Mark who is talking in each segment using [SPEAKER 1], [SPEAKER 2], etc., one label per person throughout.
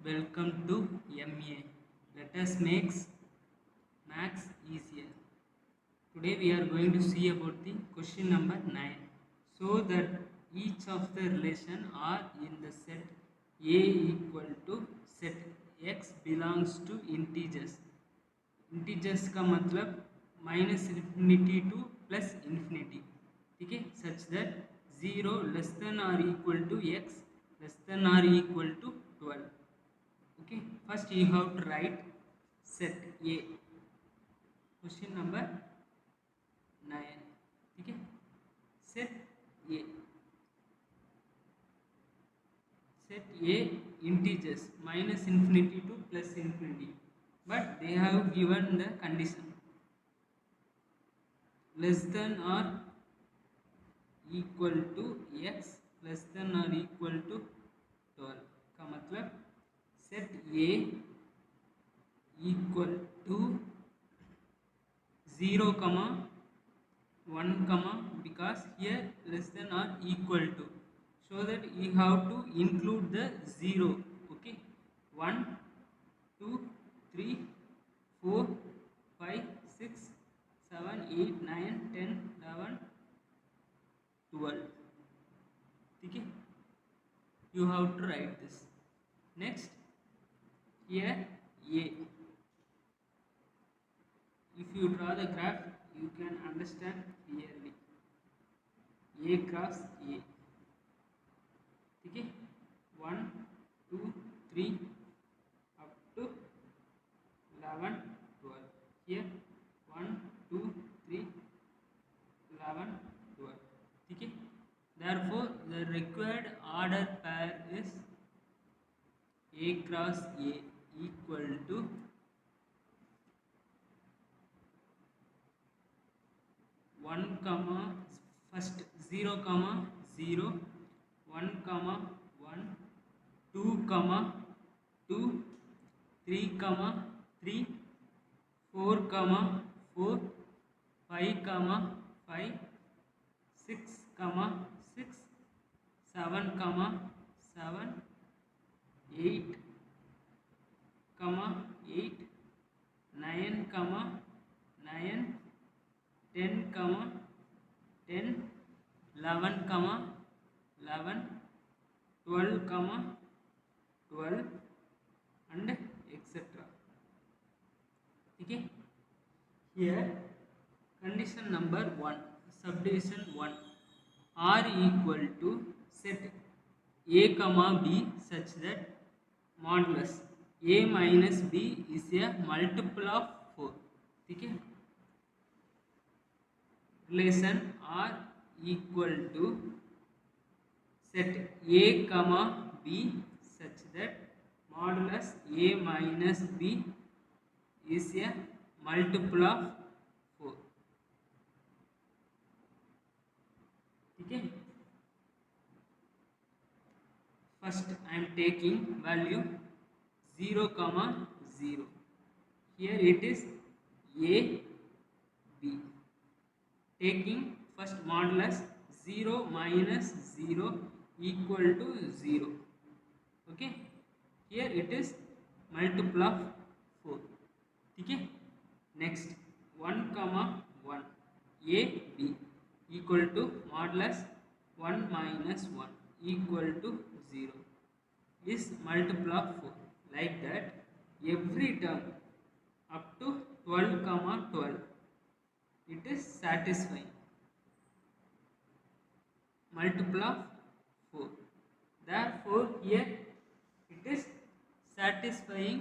[SPEAKER 1] Welcome to MA. Let us make maths easier. Today we are going to see about the question number 9. So that each of the relation are in the set A equal to set X belongs to integers. Integers का मतलब minus infinity to plus infinity, ठीक है, such that 0 less than or equal to x less than or equal to 12. Okay, first you have to write set A. Question number 9, ठीक है. set A integers minus infinity to plus infinity, but they have given the condition less than or equal to x less than or equal to 12 का मतलब set A equal to 0, 1, because here less than or equal to, so that you have to include the 0. Okay, 1 2 3 4 5 6 7 8 9 10 11 12, ठीक है. You have to write this. Next, here A. If you draw the graph, you can understand clearly. A cross A, ठीक है. 1 2 3 up to 11 12. Here 1 2 3 11 12, ठीक है. Therefore the required order pair is A cross A equal to 1, first 0, 0, 1, 1, 2, 2, 3, 3, 4, 4, 5, 5, 6, 6, 7, 7, 8, 8, 9, 9, 10, 10, 11, 11, 12, 12, and etc. ठीक है. Here condition number 1, subdivision 1, are equal to set A, B such that modulus A minus B is a multiple of 4, ठीक है. Relation are equal to set A, B such that modulus A minus B is a multiple of 4, ठीक है. First I am taking value 0, 0. Here it is A, B. Taking first modulus 0 minus 0 equal to 0. Okay, here it is multiple of 4, ठीक है. Next 1, 1, A, B equal to modulus 1 minus 1 equal to 0 is multiple of 4. Like that every term up to 12, 12 it is satisfying, multiple of 4. Therefore here it is satisfying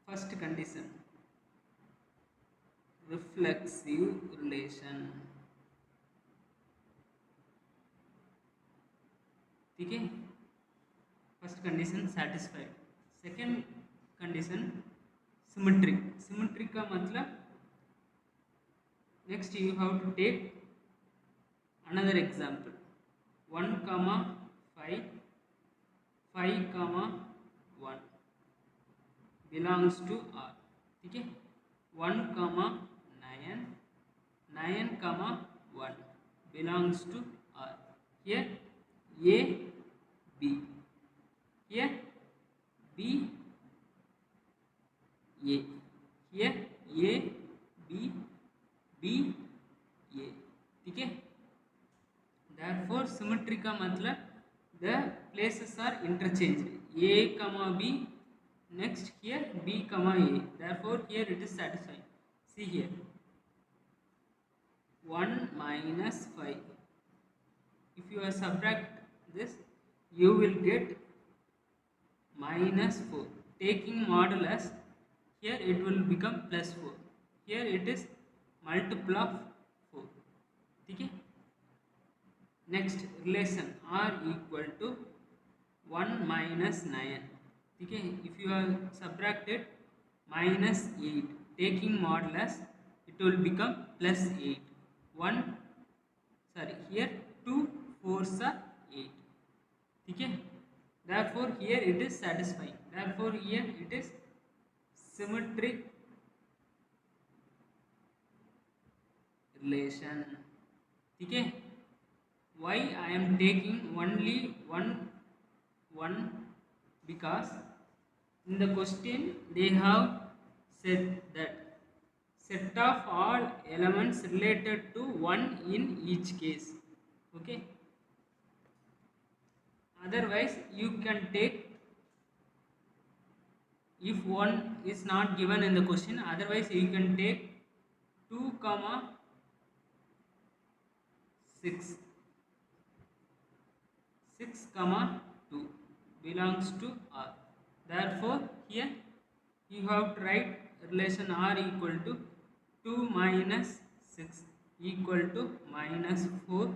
[SPEAKER 1] first condition, reflexive relation, ठीक है. first condition satisfied. second condition symmetric. symmetric का मतलब next you have to take another example. 1, 5, 5, 1 belongs to R, ठीक है. 1, 9, 9, 1 belongs to R. Here A, B. Here B, A. Here A, B, B, A. ठीक है. Therefore symmetry का मतलब the places are interchanged. A comma B, next here B comma A. Therefore here it is satisfying. See here 1 minus 5. If you subtract this, you will get minus 4. Taking modulus, here it will become plus 4. Here it is multiple of 4. Okay? Next relation R equal to 1 minus 9. Okay? If you are subtracted minus 8, taking modulus, it will become plus 8. 1, sorry, here 2 4s are 8. Okay? Therefore here it is satisfying. Therefore here it is symmetric relation. Okay? Why I am taking only one because in the question they have said that set of all elements related to 1 in each case. Okay? Otherwise you can take, if 1 is not given in the question, otherwise you can take 2 comma 6 comma 2 belongs to R. Therefore here you have to write relation R equal to 2 minus 6 equal to minus 4.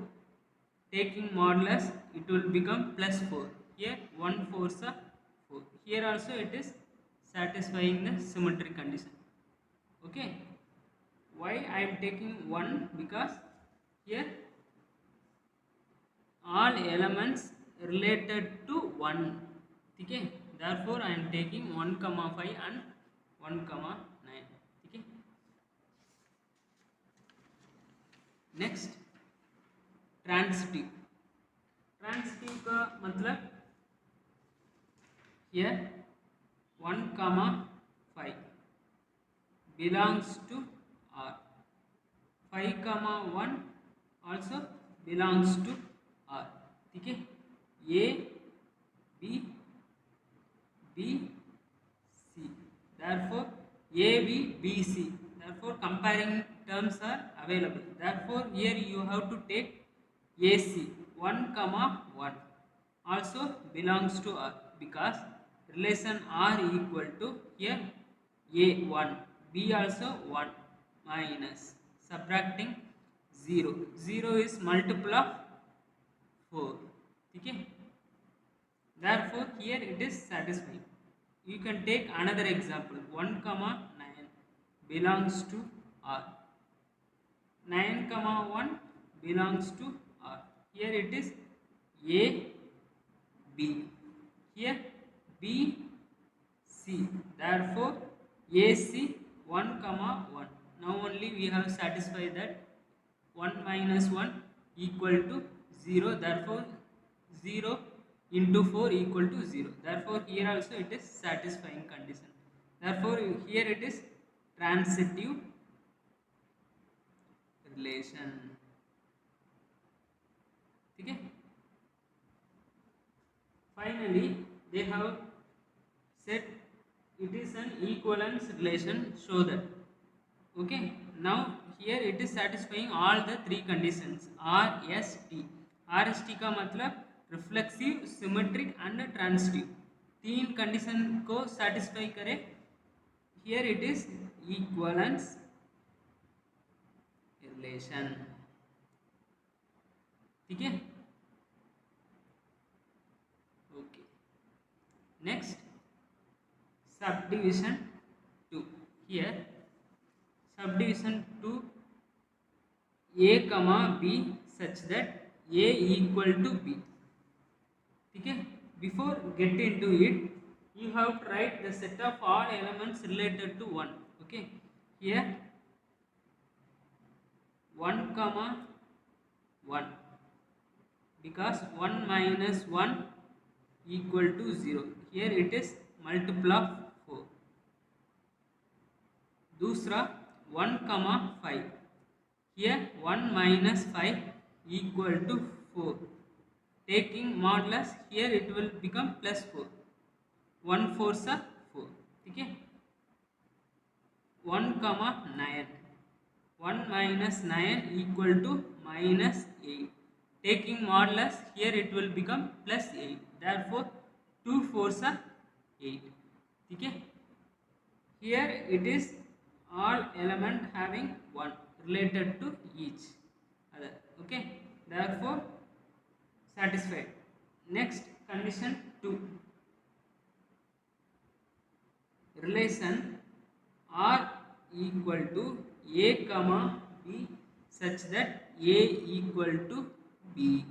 [SPEAKER 1] Taking modulus, it will become plus 4. Here 1 4s are 4. Here also it is satisfying the symmetry condition. Okay? Why I am taking 1? Because here all elements related to 1. Okay? Therefore I am taking 1 comma 5 and 1 comma 9. Okay? Next transitive. Transitive का मतलब here 1 comma 5 belongs to R. 5 comma 1 also belongs to R. ठीक है. A, B, B, C. Therefore A, B, B, C. Therefore comparing terms are available. Therefore here you have to take AC 1 comma 1 also belongs to R, because relation R equal to here A 1, B also 1, minus subtracting 0. 0 is multiple of 4. Okay? Therefore here it is satisfying. You can take another example. 1 comma 9 belongs to R. 9 comma 1 belongs to R. Here it is A, B. Here B, C. Therefore AC 1 comma 1. Now only we have satisfied that 1 minus 1 equal to 0. Therefore 0 into 4 equal to 0. Therefore here also it is satisfying condition. Therefore here it is transitive relation. Okay? Finally they have said it is an equivalence relation, show that. Okay, now here it is satisfying all the three conditions R, S, T. R, S, T का मतलब reflexive, symmetric and transitive, तीन condition को satisfy करे. Here it is equivalence relation. ठीक है. Okay. Next subdivision 2. Here subdivision 2 A comma B such that A equal to B. ठीक है. Before get into it, you have to write the set of all elements related to 1. Okay. Here 1 comma 1, because 1 minus 1 equal to 0. Here it is multiple of 4. दूसरा 1,5. Here 1 minus 5 equal to 4. Taking modulus, here it will become plus 4. 1 4 सा 4. ठीक है. 1,9. 1 minus 9 equal to minus 8. Taking modulus, here it will become plus 8. Therefore 2 4 सा 8. ठीक है. Here it is all element having 1 related to each other. Okay. Therefore satisfied. Next, condition 2. Relation R equal to A comma B such that A equal to B.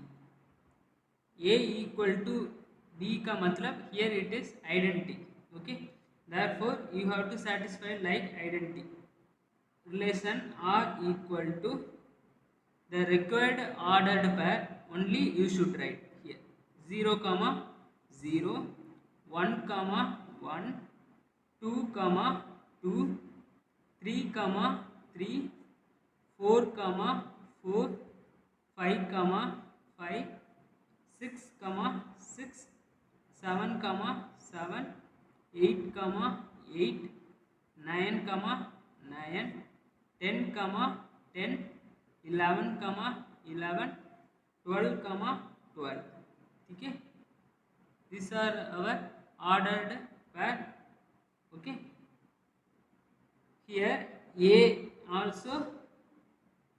[SPEAKER 1] A equal to B का मतलब here it is identity. Okay. Therefore you have to satisfy like identity. Relation R equal to the required ordered pair only you should write here. 0 comma 0, 1 comma 1, 2 comma 2, 3 comma 3, 4 comma 4, 5 comma 5, 6 comma 6, 7 comma 7, 8 comma 8, 9 comma 9, 10 comma 10, 11 comma 11, 12 comma 12. ठीक है. These are our ordered pair. Okay. Here A also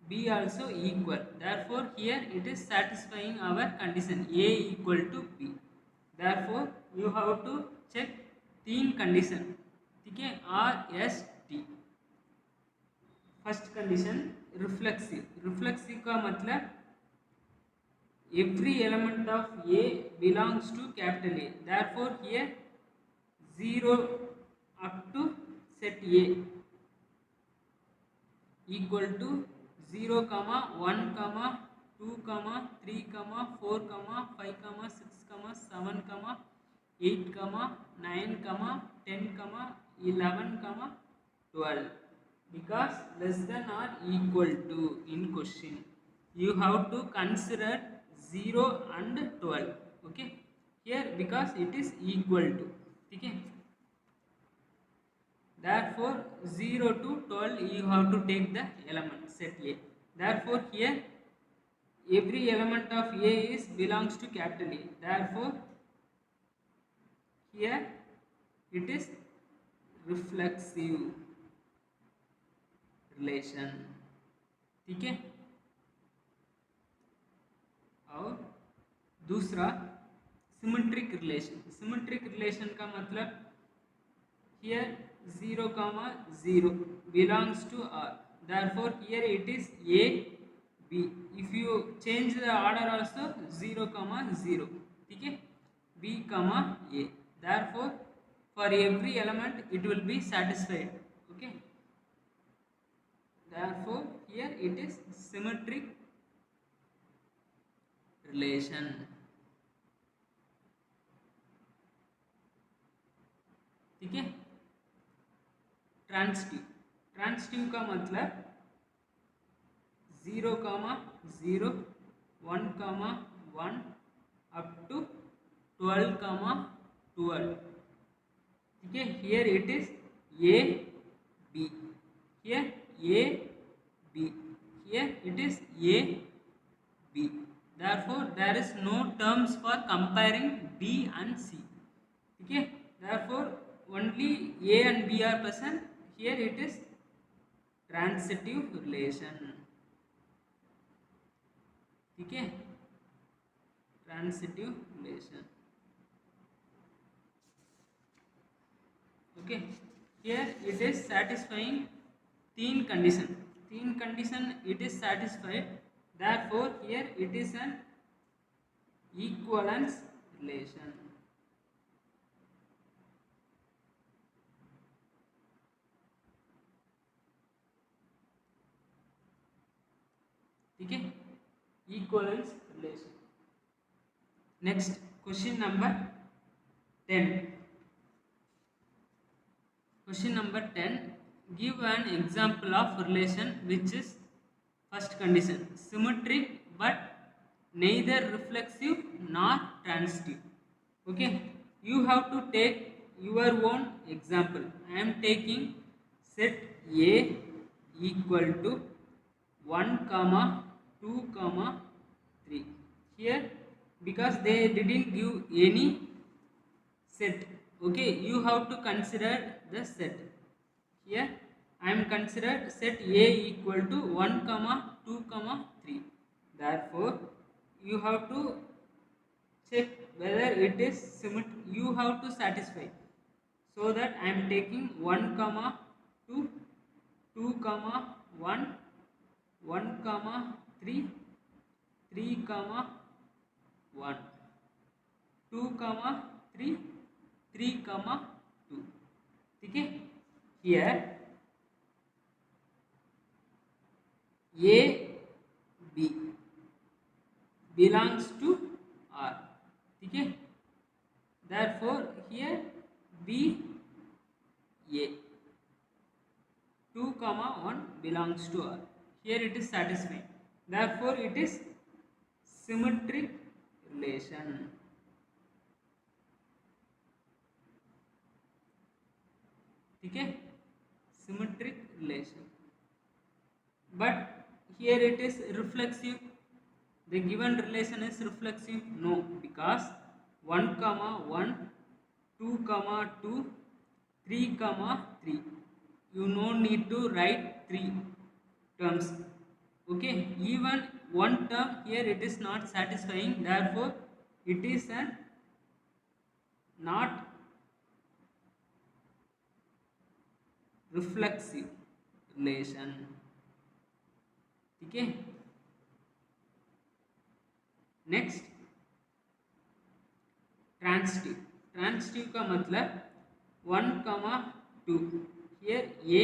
[SPEAKER 1] B also equal. Therefore here it is satisfying our condition A equal to B. Therefore you have to check 3 condition. ठीक है. R S T. First condition reflexive. Reflexive का मतलब every element of A belongs to capital A. Therefore here 0 up to set A equal to 0 comma 1 comma 2 comma 3 comma 4 comma 5 comma 6 comma 7 comma 8 comma 9 comma 10 comma 11 comma 12. Because less than or equal to in question you have to consider 0 and 12. Okay. Here because it is equal to. ठीक है. Therefore 0 to 12 you have to take the element set A. Therefore here every element of A is belongs to capital A. Therefore here it is reflexive relation. ठीक है. और दूसरा symmetric relation. Symmetric relation का मतलब here 0 comma 0 belongs to R. Therefore here it is A B. If you change the order also 0 comma 0. ठीक है. B comma A. Therefore for every element it will be satisfied. Okay. Therefore here it is symmetric relation. ठीक है. Transitive. Transitive का मतलब 0 comma 0, 1 comma 1 up to 12 comma 12. ठीक है. Here it is A B. Here A B. Here it is A B. Therefore there is no terms for comparing B and C. ठीक है. Therefore only A and B are present. Here it is transitive relation. ठीक है. Transitive relation. Okay. Here it is satisfying 3 condition. 3 condition it is satisfied. Therefore here it is an equivalence relation. ठीक है. Equivalence relation. Next question number 10. Question number 10. Give an example of relation which is first condition symmetric but neither reflexive nor transitive. Okay, you have to take your own example. I am taking set A equal to 1 comma 2 comma 3 here, because they didn't give any set. Okay, you have to consider the set. Here I am considered set A equal to 1 comma 2 comma 3. Therefore you have to check whether it is symmetric. You have to satisfy, so that I am taking 1 comma 2, 2 comma 1, 1 comma 3, 3 comma 1, 2 comma 3, 3 comma 2. ठीक है, here A B belongs to R. ठीक है, therefore here B A 2 comma 1 belongs to R. Here it is satisfying. Therefore it is symmetric relation. ठीक है, symmetric relation. But here it is reflexive. The given relation is reflexive. No, because 1 comma 1, 2 comma 2, 3 comma 3. You no need to write 3 terms. Okay, even one term here it is not satisfying. Therefore it is an not reflexive relation. ठीक है, next transitive. Transitive का मतलब 1 comma 2 here A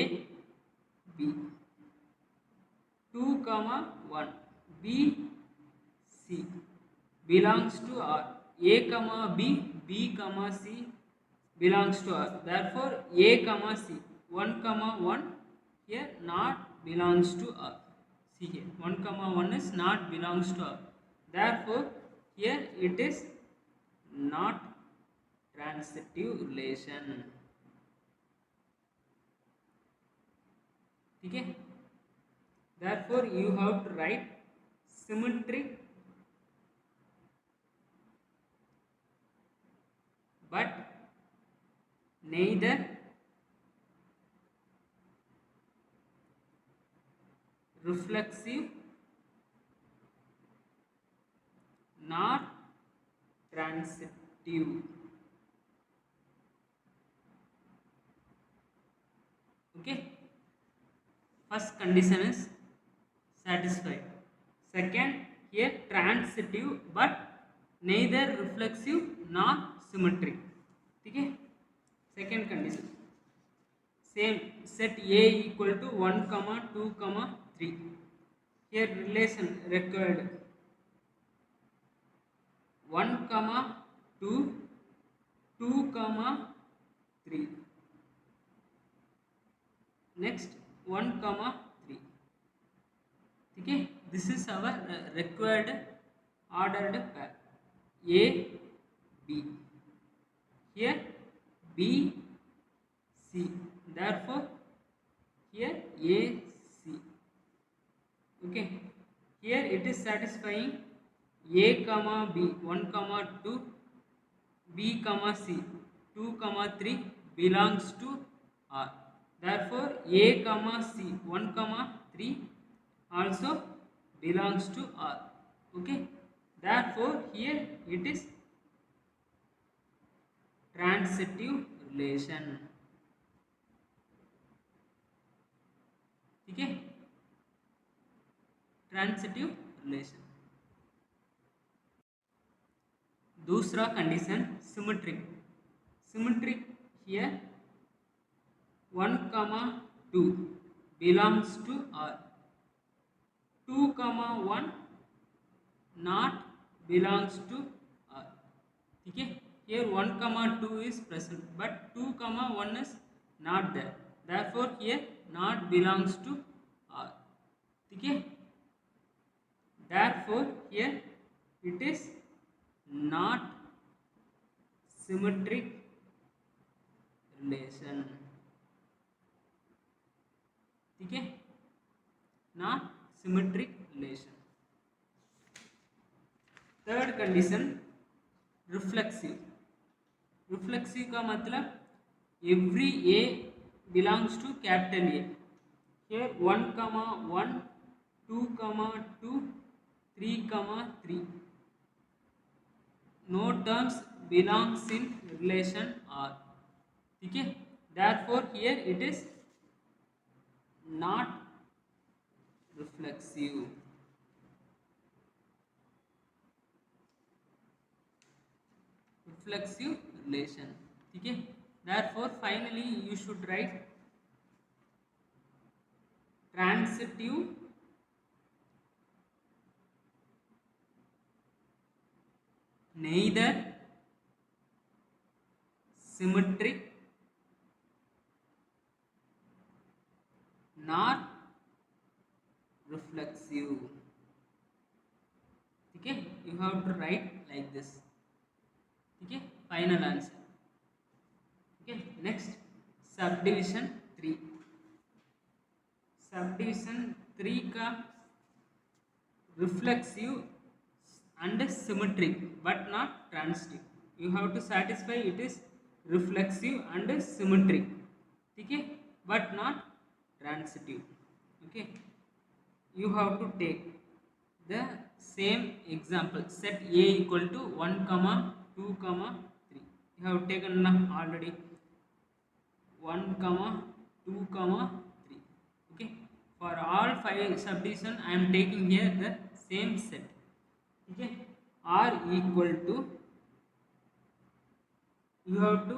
[SPEAKER 1] B, 2 comma 1 B C belongs to R. A comma B, B comma C belongs to R. Therefore A comma C 1 comma 1 here not belongs to R. See here 1 comma 1 is not belongs to R. Therefore here it is not transitive relation. ठीक है, therefore you have to write symmetric but neither reflexive nor transitive. Okay, first condition is satisfied. Second, here transitive but neither reflexive nor symmetric. ठीक है, second condition same set A equal to 1 comma 2 comma 3. Here relation required 1 comma 2, 2 comma 3. Next 1 comma 3. ठीक है, this is our required ordered pair A B. Here B C. Therefore here A C. Okay, here it is satisfying A comma B 1 comma 2, B comma C 2 comma 3 belongs to R. Therefore A comma C 1 comma 3 also belongs to R. Okay, therefore here it is transitive relation. ठीक है, transitive relation. दूसरा condition symmetric. Symmetric here 1 comma 2 belongs to R. 2 comma 1 not belongs to R. ठीक है, here 1 comma 2 is present but 2 comma 1 is not there. Therefore here not belongs to R. Okay, therefore here it is not symmetric relation. Okay, not symmetric relation. Third condition reflexive. Reflexive का मतलब every A belongs to capital A. Here 1, 1, 2, 2, 3, 3. No terms belongs in relation R. ठीक है, therefore here it is not reflexive. Reflexive relation. ठीक है, therefore finally you should write transitive neither symmetric nor reflexive. ठीक है, you have to write like this. ठीक है, final answer. ठीक है, नेक्स्ट सबडिविजन 3. सबडिविजन 3 का reflexive and symmetric but not transitive. You have to satisfy it is reflexive and symmetric. ठीक है, but not transitive. Okay, you have to take the same example. Set A equal to 1, 2, 3. You have taken already 1, 2, 3. Okay, for all 5 subdivision I am taking here the same set. Okay, R equal to, you have to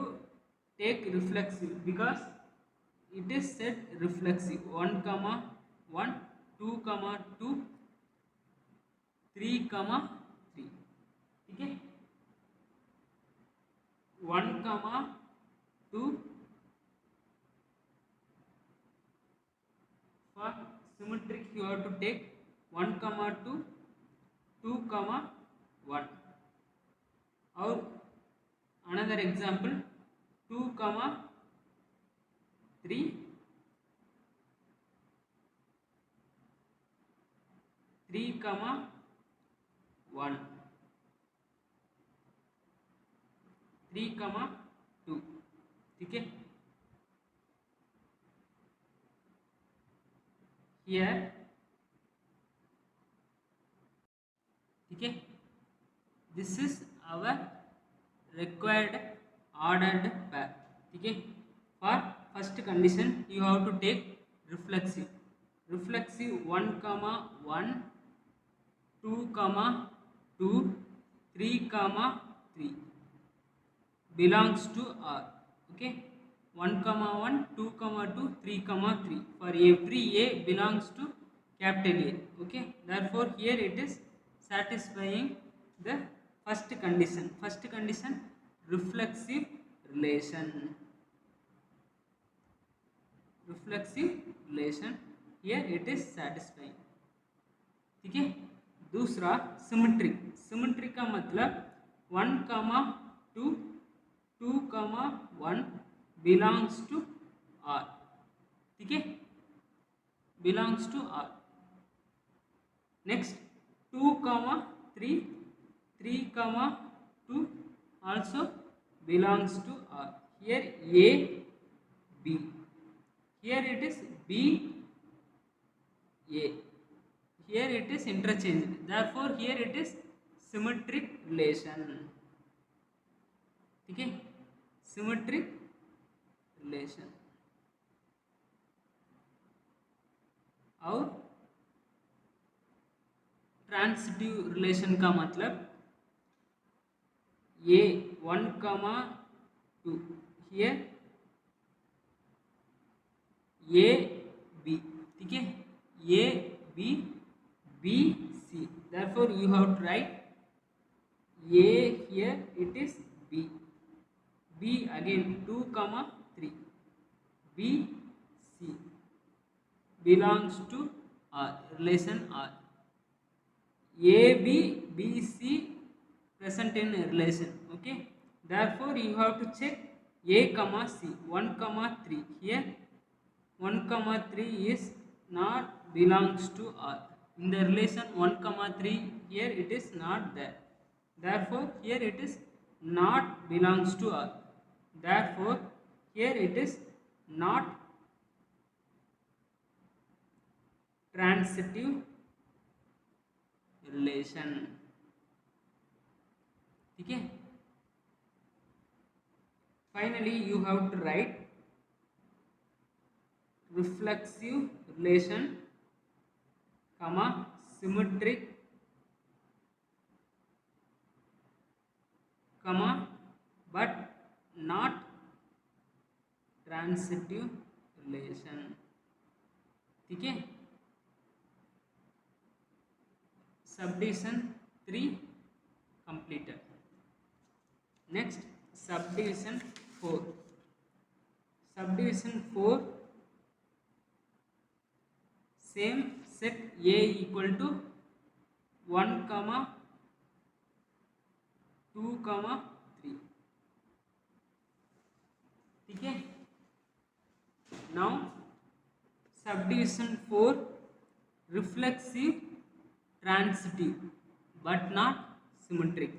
[SPEAKER 1] take reflexive because it is set reflexive. 1, 1, 2, 2, 3, 3. ठीक है, 1, 2. For symmetric you have to take 1, 2, 2, 1. Or another example 2, 3, 3, 1, 3, 2. ठीक है, here. ठीक है, this is our required ordered pair. ठीक है, for first condition you have to take reflexive. Reflexive 1, 1, 2, 2, 3, 3 belongs to R. Okay, 1, 1, 2, 2, 3, 3. For every A belongs to capital A. Okay, therefore here it is satisfying the first condition. First condition reflexive relation. Reflexive relation, here it is satisfying. ठीक है, दूसरा symmetric. Symmetric का मतलब 1, 2, 2, 1 belongs to R. ठीक है, belongs to R. Next 2, 3, 3, 2 also belongs to R. Here A, B. Here it is B, A. Here it is interchanged. Therefore here it is symmetric relation. ठीक है, symmetric relation. और transitive relation का मतलब A 1, 2. Here A, B. ठीक है, A, B, B, C. Therefore you have to write A, here it is B. B again 2, 3. B, C belongs to R, relation R. A, B, B, C present in a relation. Okay. Therefore, you have to check A, comma C, 1, comma 3. Here, 1, comma 3 is not belongs to R. In the relation 1, comma 3, here it is not there. Therefore, here it is not belongs to R. Therefore, here it is not transitive relation. Okay. Finally, you have to write reflexive relation, comma symmetric, comma but not transitive relation. ठीक है. Subdivision 3 completed. Next, subdivision 4. Subdivision 4, same, set A equal to 1, comma 2, comma 3. ठीक है. Now subdivision 4, reflexive, transitive but not symmetric.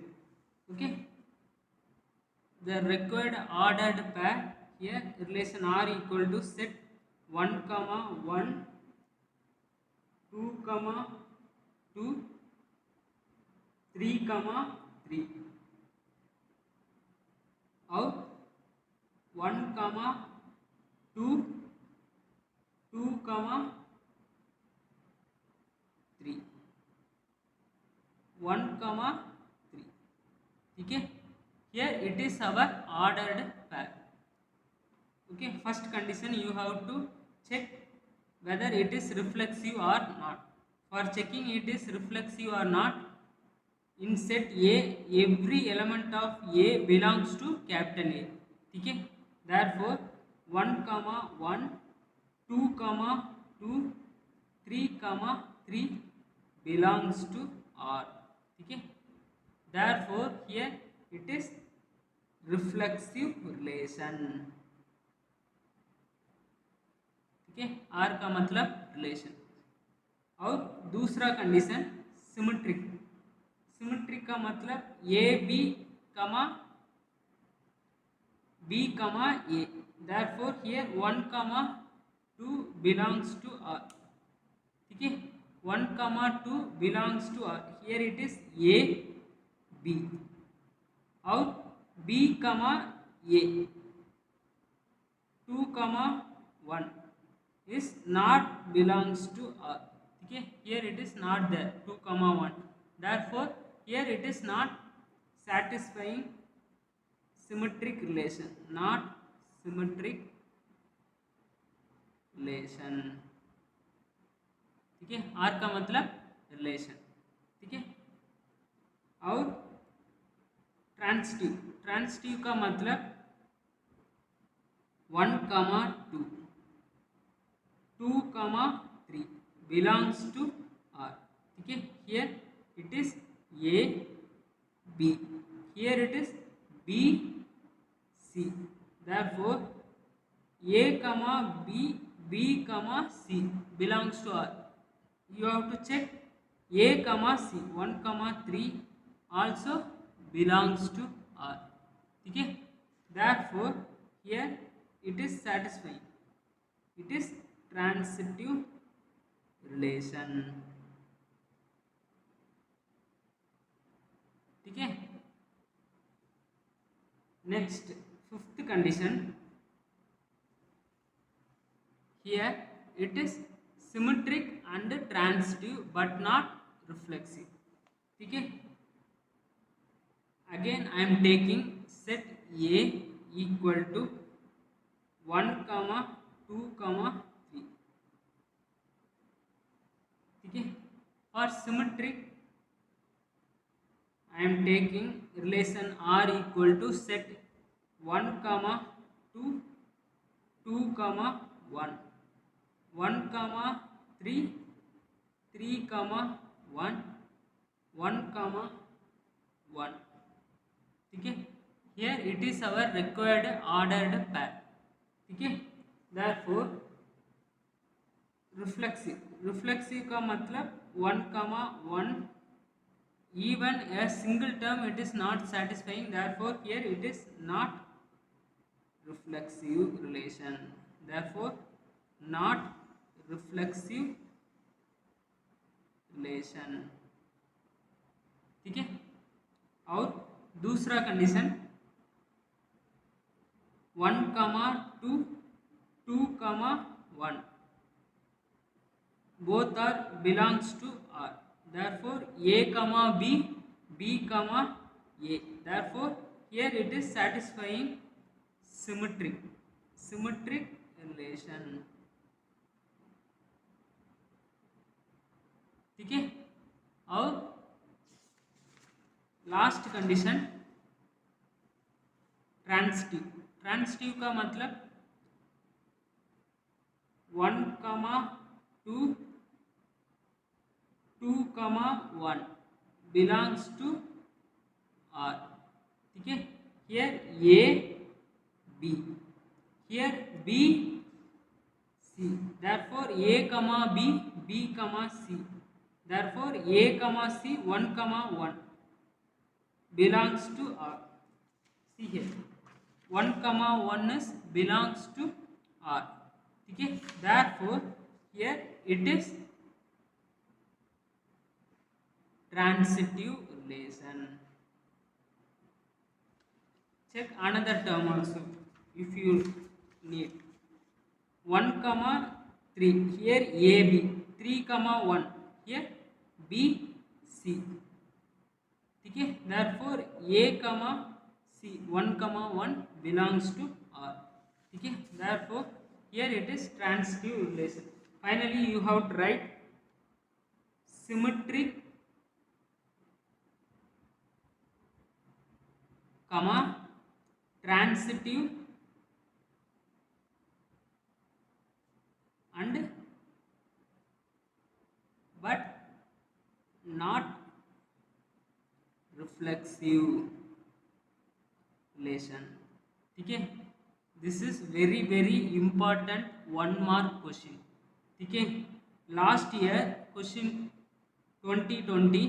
[SPEAKER 1] Okay. The required ordered pair, here relation R equal to set 1, comma 1, 2, comma 2, 3, comma 3, और 1, comma 2, 2, comma 3, 1, comma 3. ठीक है. Here it is our ordered pair. Okay. First condition, you have to check whether it is reflexive or not. For checking it is reflexive or not, in set A, every element of A belongs to capital A. ठीक है. Therefore 1, comma 1, 2, comma 2, 3, comma 3 belongs to R. ठीक है. Therefore here it is reflexive relation. ठीक है. R का मतलब relation. और दूसरा कंडीशन सिमेट्रिक. सिमेट्रिक का मतलब ए बी कमा बी कमा ए. Therefore here 1, comma 2 belongs to R. ठीक है. 1, comma 2 belongs to R. Here it is A, B. और B, comma A, 2, comma 1 is not belongs to R. ठीक है. Here it is not there, 2, comma 1. Therefore here it is not satisfying symmetric relation, not symmetric relation. ठीक है. R का मतलब relation. ठीक है. और ट्रांसिटिव. ट्रांसिटिव का मतलब 1, comma 2, 2, comma 3 belongs to R. ठीक है. Here it is A, B. Here it is B, C. Therefore A, comma B, B, comma C belongs to R. You have to check A, comma C, 1, comma 3 also belongs to R. ठीक है. Therefore here it is satisfying. It is transitive relation. ठीक है. Next, fifth condition. Here it is symmetric and transitive but not reflexive. ठीक है. Again I am taking set A equal to 1, comma 2, comma 3. ठीक है. For symmetric I am taking relation R equal to set 1, comma 2, 2, 2 comma 1, 1 comma 3, 3 comma 1, 1 comma 1. ठीक है, here it is our required ordered pair. ठीक है, therefore reflexive का मतलब 1 comma 1, even a single term it is not satisfying, therefore here it is not reflexive relation, therefore not reflexive relation. ठीक है, और दूसरा condition 1 comma 2, 2 comma 1 both are belongs to R, therefore A comma B, B comma A, therefore here it is satisfying symmetric relation. ठीक है, और last condition transitive का मतलब 1 comma 2, 2 comma 1 belongs to R. ठीक है, here A B, here B C, therefore A comma B, B comma C, therefore A comma C 1 comma 1 belongs to R. See here 1 comma 1 is belongs to R. ठीक है, therefore here it is transitive relation. Check another term also if you need. 1 comma 3, here AB, 3 comma 1, here BC. ठीक है, therefore A comma C 1 comma 1 belongs to R. ठीक है, therefore here it is transitive relation. Finally you have to write symmetric comma transitive and but not reflexive relation. ठीक है, this is very important 1 mark question. ठीक है, last year question 2020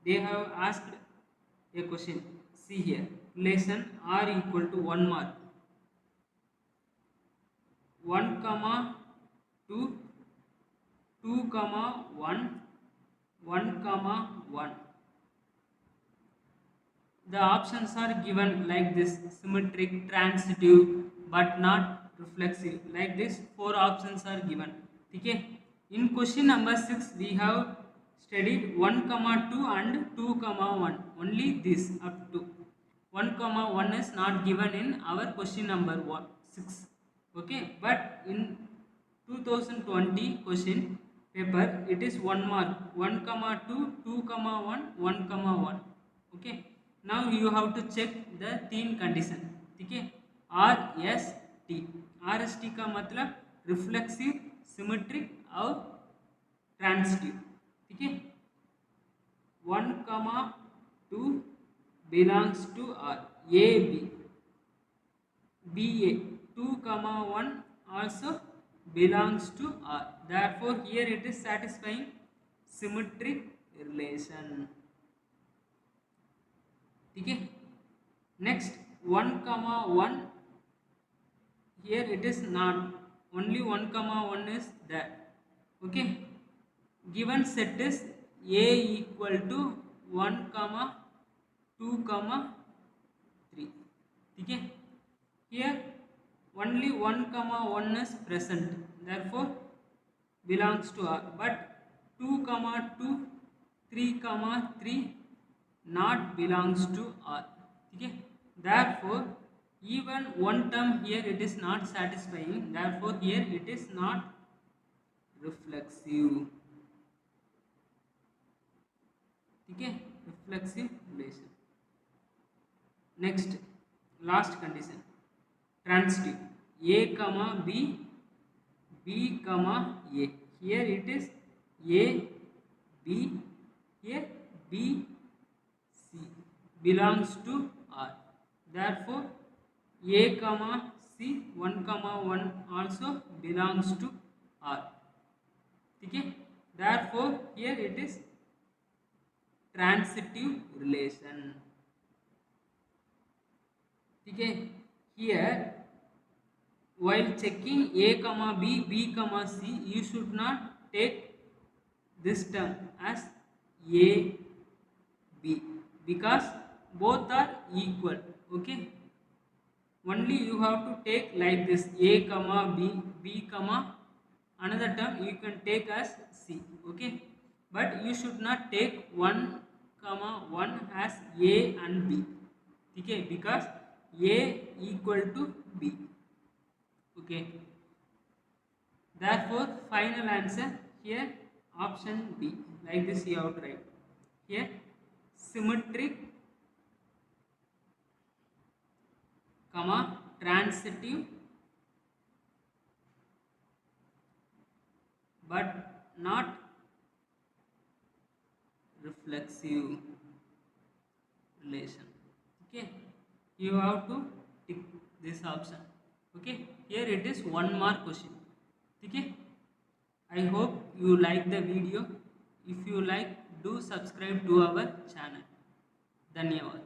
[SPEAKER 1] they have asked a question. See here, relation R equal to 1 mark, 1 comma 2, 2 comma 1, 1 comma 1. The options are given like this: symmetric, transitive, but not reflexive. Like this 4 options are given. ठीक है, in question number 6 we have studied 1 comma 2 and 2 comma 1, only this up to 1 comma 1 is not given in our question number 6. Okay, but in 2020 question paper it is 1 mark, 1 comma 2, 2 comma 1, 1 comma 1. Okay, now you have to check the 3 condition. ठीक है, RST, RST का मतलब reflexive, symmetric और transitive. ठीक है, 1 comma 2 belongs to R, AB, BA 2 comma 1 also belongs to R, therefore here it is satisfying symmetric relation. ठीक है, next 1 comma 1, here it is not, only 1 comma 1 is there. Okay, given set is A equal to 1 comma 2 comma 3. ठीक है, here only 1 comma 1 is present, therefore belongs to R, but 2 comma 2, 3 comma 3 not belongs to R. ठीक है, therefore even one term here it is not satisfying, therefore here it is not reflexive. ठीक है, reflexive relation. Next last condition, transitive. A comma B, B comma A. Here it is A B, here B C belongs to R. Therefore A comma C 1 comma 1 also belongs to R. Okay. Therefore here it is transitive relation. Okay. Here while checking A comma B, B comma C, you should not take this term as A B because both are equal. Okay. Only you have to take like this A comma B, B comma another term you can take as C. Okay. But you should not take 1 comma 1 as A and B. Okay. Because A equal to B. Okay. Therefore final answer here option B. Like this you have to write here symmetric comma transitive but not reflexive relation. Okay, you have to tick this option. Okay, here it is 1 mark question. Okay, I hope you like the video. If you like, do subscribe to our channel. Dhanyavad.